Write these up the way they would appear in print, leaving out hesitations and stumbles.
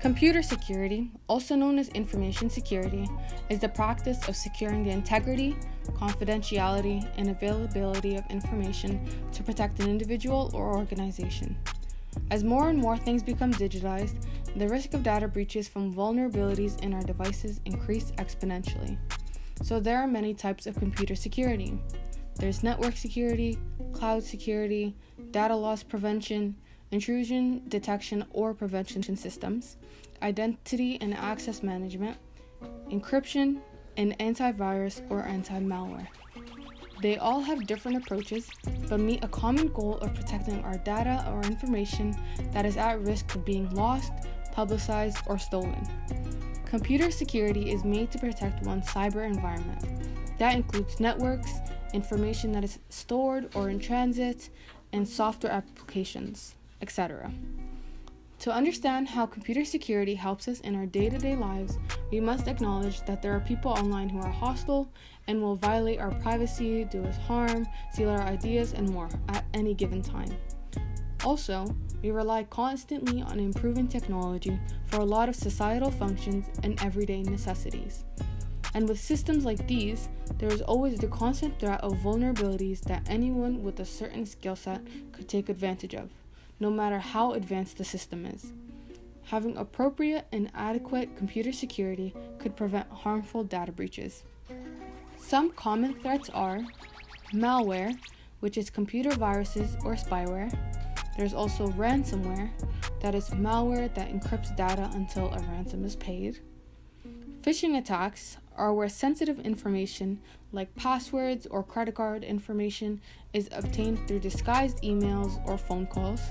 Computer security, also known as information security, is the practice of securing the integrity, confidentiality, and availability of information to protect an individual or organization. As more and more things become digitized, the risk of data breaches from vulnerabilities in our devices increase exponentially. So there are many types of computer security. There's network security, cloud security, data loss prevention, intrusion detection or prevention systems, identity and access management, encryption, and antivirus or anti-malware. They all have different approaches, but meet a common goal of protecting our data or information that is at risk of being lost, publicized, or stolen. Computer security is made to protect one's cyber environment. That includes networks, information that is stored or in transit, and software applications, etc. To understand how computer security helps us in our day-to-day lives, we must acknowledge that there are people online who are hostile and will violate our privacy, do us harm, steal our ideas, and more at any given time. Also, we rely constantly on improving technology for a lot of societal functions and everyday necessities. And with systems like these, there is always the constant threat of vulnerabilities that anyone with a certain skill set could take advantage of, no matter how advanced the system is. Having appropriate and adequate computer security could prevent harmful data breaches. Some common threats are malware, which is computer viruses or spyware. There's also ransomware, that is malware that encrypts data until a ransom is paid. Phishing attacks are where sensitive information like passwords or credit card information is obtained through disguised emails or phone calls.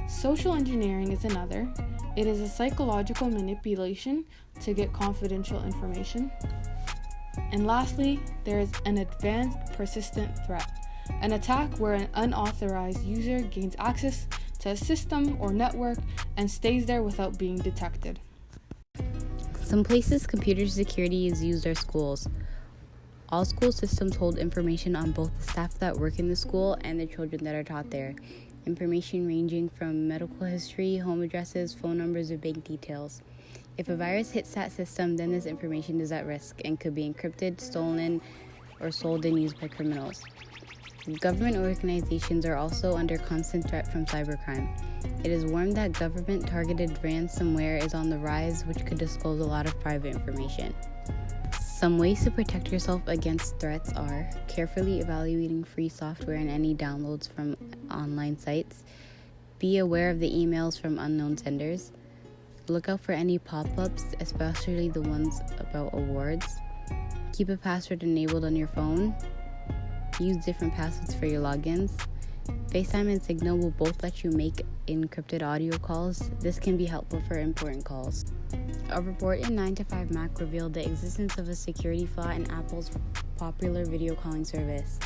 Social engineering is another. It is a psychological manipulation to get confidential information. And lastly, there is an advanced persistent threat, an attack where an unauthorized user gains access to a system or network and stays there without being detected. Some places computer security is used are schools. All school systems hold information on both the staff that work in the school and the children that are taught there. Information ranging from medical history, home addresses, phone numbers, or bank details. If a virus hits that system, then this information is at risk and could be encrypted, stolen, or sold and used by criminals. Government organizations are also under constant threat from cybercrime. It is warned that government-targeted ransomware is on the rise, which could disclose a lot of private information. Some ways to protect yourself against threats are carefully evaluating free software and any downloads from online sites. Be aware of the emails from unknown senders. Look out for any pop-ups, especially the ones about awards. Keep a password enabled on your phone. Use different passwords for your logins. FaceTime and Signal will both let you make encrypted audio calls. This can be helpful for important calls. A report in 9 to 5 Mac revealed the existence of a security flaw in Apple's popular video calling service.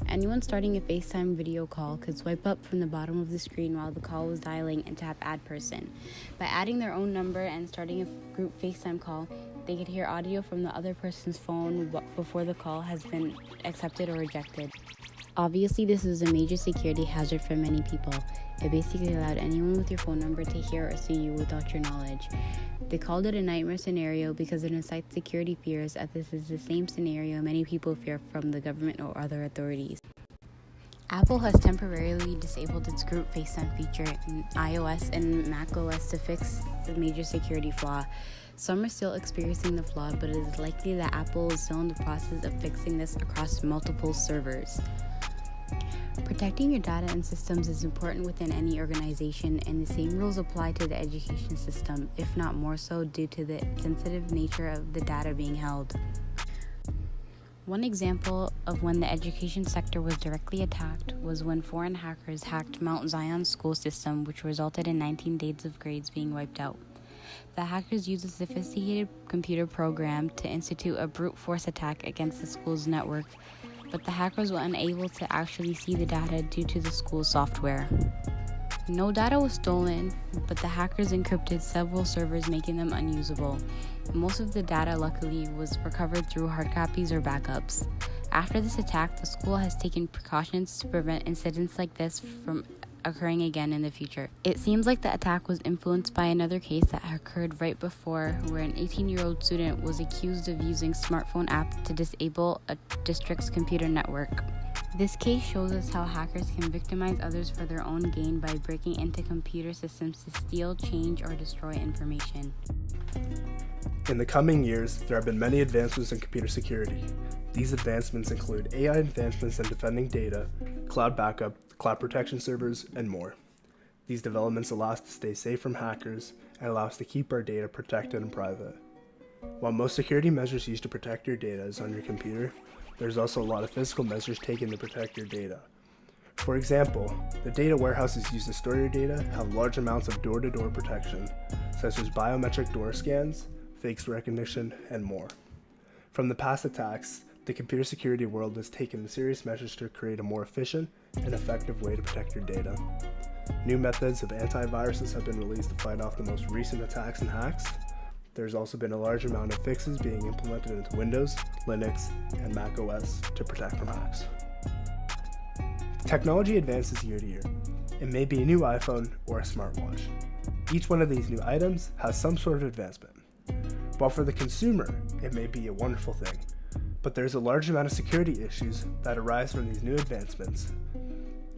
Anyone starting a FaceTime video call could swipe up from the bottom of the screen while the call was dialing and tap Add Person. By adding their own number and starting a group FaceTime call, they could hear audio from the other person's phone before the call has been accepted or rejected. Obviously, this is a major security hazard for many people. It basically allowed anyone with your phone number to hear or see you without your knowledge. They called it a nightmare scenario because it incites security fears, as this is the same scenario many people fear from the government or other authorities. Apple has temporarily disabled its group FaceTime feature in iOS and macOS to fix the major security flaw. Some are still experiencing the flaw, but it is likely that Apple is still in the process of fixing this across multiple servers. Protecting your data and systems is important within any organization, and the same rules apply to the education system, if not more so due to the sensitive nature of the data being held. One example of when the education sector was directly attacked was when foreign hackers hacked Mount Zion's school system, which resulted in 19 days of grades being wiped out. The hackers used a sophisticated computer program to institute a brute force attack against the school's network, but the hackers were unable to actually see the data due to the school's software. No data was stolen, but the hackers encrypted several servers, making them unusable. Most of the data, luckily, was recovered through hard copies or backups. After this attack, the school has taken precautions to prevent incidents like this from occurring again in the future. It seems like the attack was influenced by another case that occurred right before, where an 18-year-old student was accused of using smartphone apps to disable a district's computer network. This case shows us how hackers can victimize others for their own gain by breaking into computer systems to steal, change, or destroy information. In the coming years, there have been many advancements in computer security. These advancements include AI advancements in defending data, cloud backup, cloud protection servers, and more. These developments allow us to stay safe from hackers and allow us to keep our data protected and private. While most security measures used to protect your data is on your computer, there's also a lot of physical measures taken to protect your data. For example, the data warehouses used to store your data have large amounts of door-to-door protection, such as biometric door scans, face recognition, and more. From the past attacks, the computer security world has taken serious measures to create a more efficient and effective way to protect your data. New methods of antiviruses have been released to fight off the most recent attacks and hacks. There's also been a large amount of fixes being implemented into Windows, Linux, and Mac OS to protect from hacks. Technology advances year to year. It may be a new iPhone or a smartwatch. Each one of these new items has some sort of advancement. While for the consumer, it may be a wonderful thing, but there's a large amount of security issues that arise from these new advancements.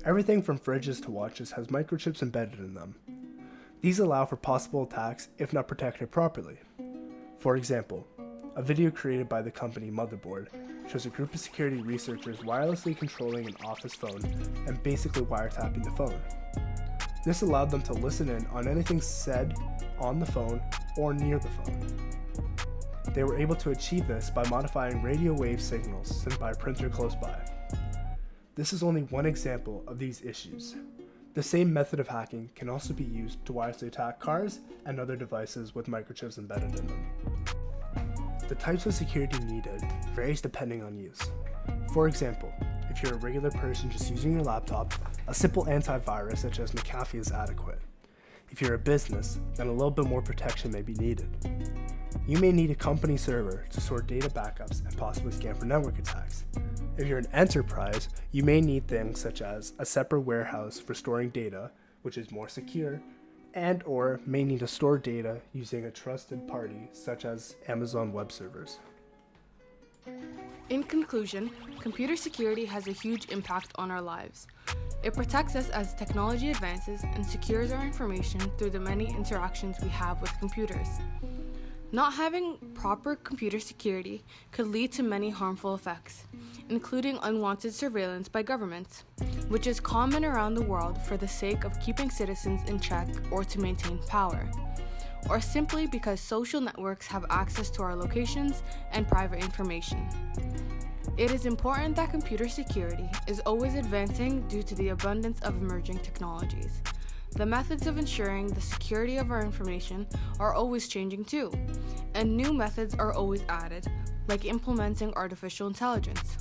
Everything from fridges to watches has microchips embedded in them. These allow for possible attacks if not protected properly. For example, a video created by the company Motherboard shows a group of security researchers wirelessly controlling an office phone and basically wiretapping the phone. This allowed them to listen in on anything said on the phone or near the phone. They were able to achieve this by modifying radio wave signals sent by a printer close by. This is only one example of these issues. The same method of hacking can also be used to wirelessly attack cars and other devices with microchips embedded in them. The types of security needed varies depending on use. For example, if you're a regular person just using your laptop, a simple antivirus such as McAfee is adequate. If you're a business, then a little bit more protection may be needed. You may need a company server to store data backups and possibly scan for network attacks. If you're an enterprise, you may need things such as a separate warehouse for storing data, which is more secure, and/or may need to store data using a trusted party such as Amazon Web Servers. In conclusion, computer security has a huge impact on our lives. It protects us as technology advances and secures our information through the many interactions we have with computers. Not having proper computer security could lead to many harmful effects, including unwanted surveillance by governments, which is common around the world for the sake of keeping citizens in check or to maintain power, or simply because social networks have access to our locations and private information. It is important that computer security is always advancing due to the abundance of emerging technologies. The methods of ensuring the security of our information are always changing too, and new methods are always added, like implementing artificial intelligence.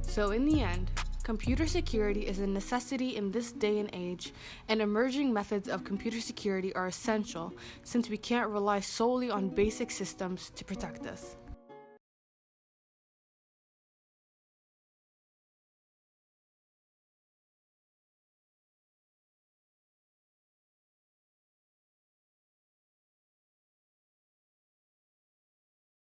So in the end, computer security is a necessity in this day and age, and emerging methods of computer security are essential since we can't rely solely on basic systems to protect us.